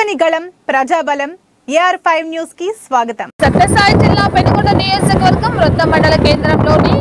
ప్రజలని గళం ప్రజాబలం AR5 news కి స్వాగతం. సత్యసాయి జిల్లా పెనుగొండ నియోజకవర్గం రొద్ద మండల కేంద్రంలోని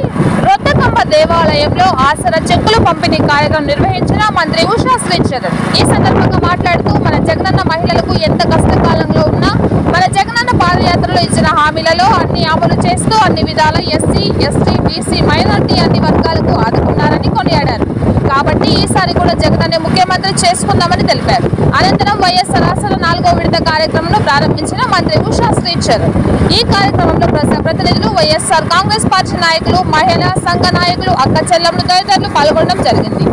రొద్దకంబ దేవాలయంలో ఆసరా చెక్కులు పంపిణీ కార్యక్రమం నిర్వహించిన మంత్రి ఉషా శ్రీచరణ్ ఈ సందర్భంగా మాట్లాడుతూ మన జగనన్న మహిళలకు ఎంత కష్టకాలంలో ఉన్నా మన జగనన్న పాదయాత్రలో ఇచ్చిన హామీలలో అన్ని అమలు చేస్తూ అన్ని విధాల ఎస్సీ ఎస్టీ బీసీ మైనార్టీ అన్ని వర్గాలకు ఆదుకున్నారని కొనియాడారు. కాబట్టి ఈసారి కూడా జగనన్నే ముఖ్యమంత్రి చేసుకుందామని తెలిపారు. అనంతరం వైఎస్ఆర్ ఆసరా 4వ విడత కార్యక్రమంలో ప్రారంభించిన మంత్రి ఉషా శ్రీచరణ్ ఈ కార్యక్రమంలో ప్రజాప్రతినిధులు, వైఎస్ఆర్ కాంగ్రెస్ పార్టీ నాయకులు, మహిళా సంఘ నాయకులు, అక్క చెల్లెమ్మలు తదితరులు పాల్గొనడం జరిగింది.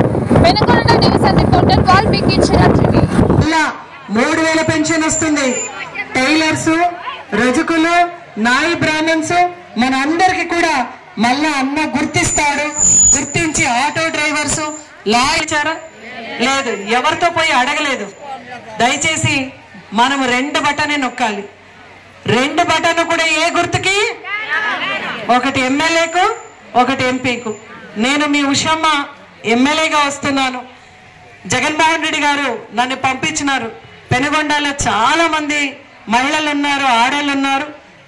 Penukonda division reporter Valmiki Chiranjeevi. 3000 pension వస్తుంది. టైలర్స్, రజకులు, నాయి బ్రాహ్మణ్స్ మన అందరికి కూడా మళ్ళా అన్న గుర్తిస్తాడు. గుర్తించి ఆటో డ్రైవర్స్ లా ఇచ్చారా లేదు, ఎవరితో పోయి అడగలేదు. దయచేసి మనము 2 బటనే నొక్కాలి. 2 బటన్ కూడా ఏ గుర్తుకి? ఒకటి ఎమ్మెల్యేకు, ఒకటి ఎంపీకు. నేను మీ ఉషమ్మ ఎమ్మెల్యేగా వస్తున్నాను. జగన్మోహన్ రెడ్డి గారు నన్ను పంపించినారు. పెనుగొండలో చాలా మంది మహిళలు ఉన్నారు, ఆడళ్ళు ఉన్నారు.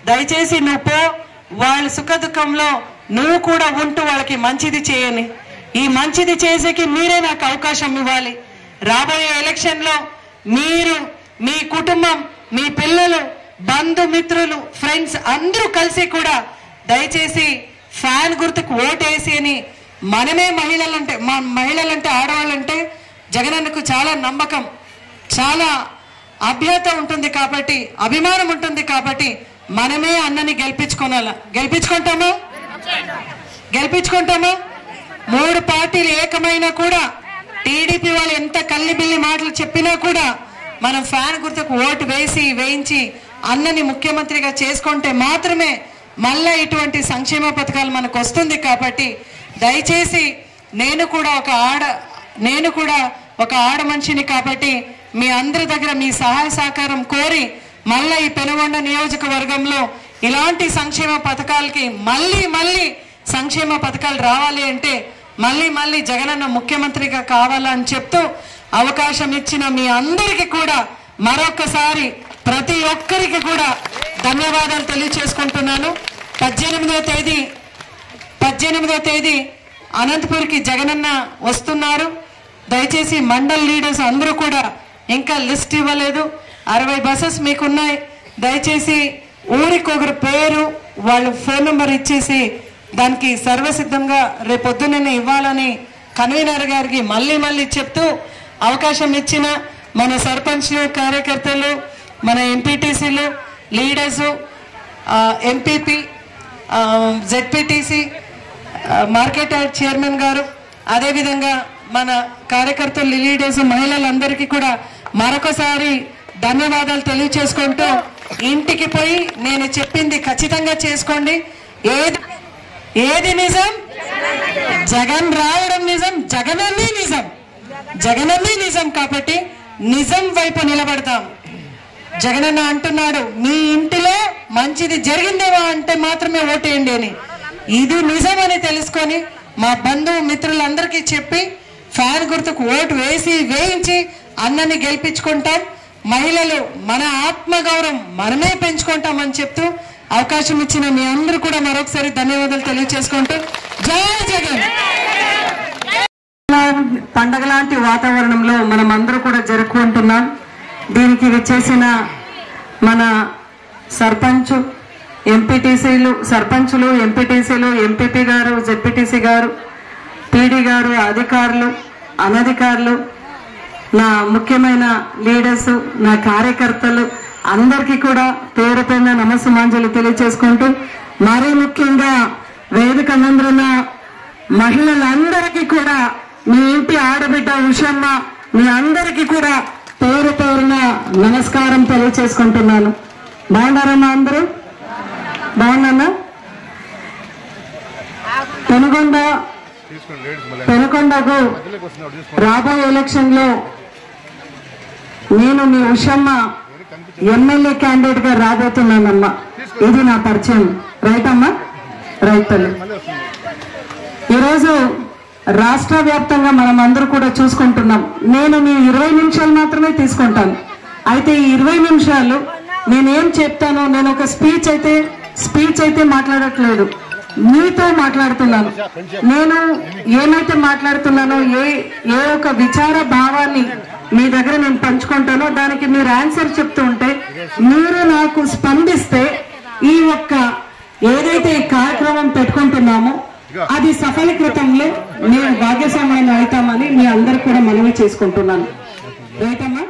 దయచేసి నువ్వు పో, వాళ్ళ సుఖ దుఃఖంలో నువ్వు కూడా ఉంటూ వాళ్ళకి మంచిది చేయని. ఈ మంచిది చేసేకి మీరే నాకు అవకాశం ఇవ్వాలి. రాబోయే ఎలక్షన్ లో మీరు, మీ కుటుంబం, మీ పిల్లలు, బంధుమిత్రులు, ఫ్రెండ్స్ అందరూ కలిసి కూడా దయచేసి ఫ్యాన్ గుర్తుకు ఓటేసి అని. మనమే మహిళలంటే ఆడవాళ్ళంటే జగనన్నకు చాలా నమ్మకం, చాలా అభ్యత ఉంటుంది కాబట్టి, అభిమానం ఉంటుంది కాబట్టి మనమే అన్నని గెలిపించుకోవాలా. గెలిపించుకుంటామా? 3 పార్టీలు ఏకమైనా కూడా, టీడీపీ వాళ్ళు ఎంత కల్లిబిల్లి మాటలు చెప్పినా కూడా మనం ఫ్యాన్ గుర్తుకు ఓటు వేయించి అన్నని ముఖ్యమంత్రిగా చేసుకుంటే మాత్రమే మళ్ళా ఇటువంటి సంక్షేమ పథకాలు మనకు వస్తుంది. కాబట్టి దయచేసి నేను కూడా ఒక ఆడ మనిషిని కాబట్టి మీ అందరి దగ్గర మీ సహాయ సహకారం కోరి మళ్ళీ ఈ పెనుగొండ నియోజకవర్గంలో ఇలాంటి సంక్షేమ పథకాలకి మళ్ళీ సంక్షేమ పథకాలు రావాలి అంటే మళ్ళీ జగనన్న ముఖ్యమంత్రిగా కావాలని చెప్తూ అవకాశం ఇచ్చిన మీ అందరికీ కూడా మరొకసారి ప్రతి ఒక్కరికి కూడా ధన్యవాదాలు తెలియచేసుకుంటున్నాను. 18వ తేదీ అనంతపూర్కి జగనన్న వస్తున్నారు. దయచేసి మండల్ లీడర్స్ అందరూ కూడా ఇంకా లిస్ట్ ఇవ్వలేదు. 60 బస్సెస్ మీకున్నాయి. దయచేసి ఊరికొకరు పేరు, వాళ్ళ ఫోన్ నెంబర్ ఇచ్చేసి దానికి సర్వసిద్ధంగా రేపొద్దునే ఇవ్వాలని కన్వీనర్ గారికి మళ్ళీ చెప్తూ అవకాశం ఇచ్చిన మన సర్పంచ్లు, కార్యకర్తలు, మన ఎంపీటీసీలు, leaders, MPP, ZPTC, market yard chairman గారు, అదేవిధంగా మన కార్యకర్తలు, లీడర్స్, మహిళలందరికీ కూడా మరొకసారి ధన్యవాదాలు తెలియచేసుకుంటూ ఇంటికి పోయి నేను చెప్పింది ఖచ్చితంగా చేసుకోండి. ఏది నిజం? జగన్ రావడం నిజం, జగనన్నే నిజం. కాబట్టి నిజం వైపు నిలబడతాం. జగనన్న అంటున్నాడు, మీ ఇంటిలో మంచిది జరిగిందేమో అంటే మాత్రమే ఓటేయండి అని. ఇది నిజం అని తెలుసుకొని మా బంధువు మిత్రులందరికీ చెప్పి ఫ్యాన్ గుర్తుకు ఓటు వేయించి అన్నని గెలిపించుకుంటాం. మహిళలు మన ఆత్మగౌరవం మనమే పెంచుకుంటామని చెప్తూ అవకాశం ఇచ్చిన మీ అందరూ కూడా మరొకసారి ధన్యవాదాలు తెలియచేసుకుంటూ జై జగన్. పండగ లాంటి వాతావరణంలో మనం అందరూ కూడా జరుపుకుంటున్నాం. దీనికి విచ్చేసిన మన సర్పంచులు, ఎంపీటీసీలు, ఎంపీపీ గారు, జెడ్పీటీసీ గారు, పీడీ గారు, అధికారులు, అనధికారులు, నా ముఖ్యమైన లీడర్స్, నా కార్యకర్తలు అందరికీ కూడా పేరు పైన నమస్సుమాంజలి తెలియచేసుకుంటూ, మరీ ముఖ్యంగా వేదిక ముందున్న మహిళలందరికీ కూడా, మీ ఇంటి ఆడబిడ్డ ఉషమ్మ, మీ అందరికీ కూడా పేరున నమస్కారం తెలియచేసుకుంటున్నాను. బాగున్నారమ్మా? అందరూ బాగున్నా? పెనుగొండకు రాబోయే ఎలక్షన్ లో నేను మీ ఉషమ్మ ఎమ్మెల్యే క్యాండిడేట్ గా రాబోతున్నానమ్మా. ఇది నా పరిచయం. రైట్ అమ్మా? రైట్ తల్లి. ఈరోజు రాష్ట్ర వ్యాప్తంగా మనం అందరూ కూడా చూసుకుంటున్నాం. నేను మీ 20 నిమిషాలు మాత్రమే తీసుకుంటాను. అయితే ఈ 20 నిమిషాలు నేనేం చెప్తానో, నేను ఒక స్పీచ్ అయితే మాట్లాడట్లేదు, మీతో మాట్లాడుతున్నాను. నేను ఏమైతే మాట్లాడుతున్నానో, ఏ ఒక విచార భావాన్ని మీ దగ్గర నేను పంచుకుంటానో దానికి మీరు ఆన్సర్ చెప్తూ ఉంటే, మీరు నాకు స్పందిస్తే ఈ ఒక్క ఏదైతే ఈ కార్యక్రమం పెట్టుకుంటున్నామో అది సఫలీకృతంలో నేను భాగ్యస్వామ్యం అవుతామని మీ అందరికి కూడా మనవి చేసుకుంటున్నాను. రైతమ్మా.